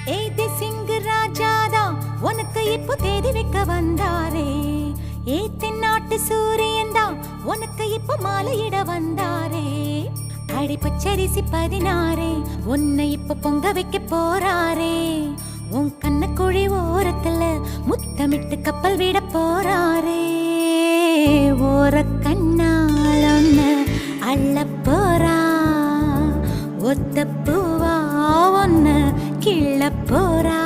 ஏதே சிங்கு ராஜாதா உனக்கு இப்போ தேதி வைக்க வந்தாரே. ஏ தென்னாட்டு சூரியன் தான் உனக்கு இப்போ மாலையிட வந்தாரே. அடி பச்சரிசி 16 உன்னை இப்போ பொங்க வைக்க போறாரே. உன் கண்ணக்குழி ஓரத்துல முத்தமிட்டு கப்பல் விட போறாரே. ஓர கண்ணால் ஒன்னு அள்ள போறா. ஒத்த பூவா ஒன்னு கிள்ள போறா.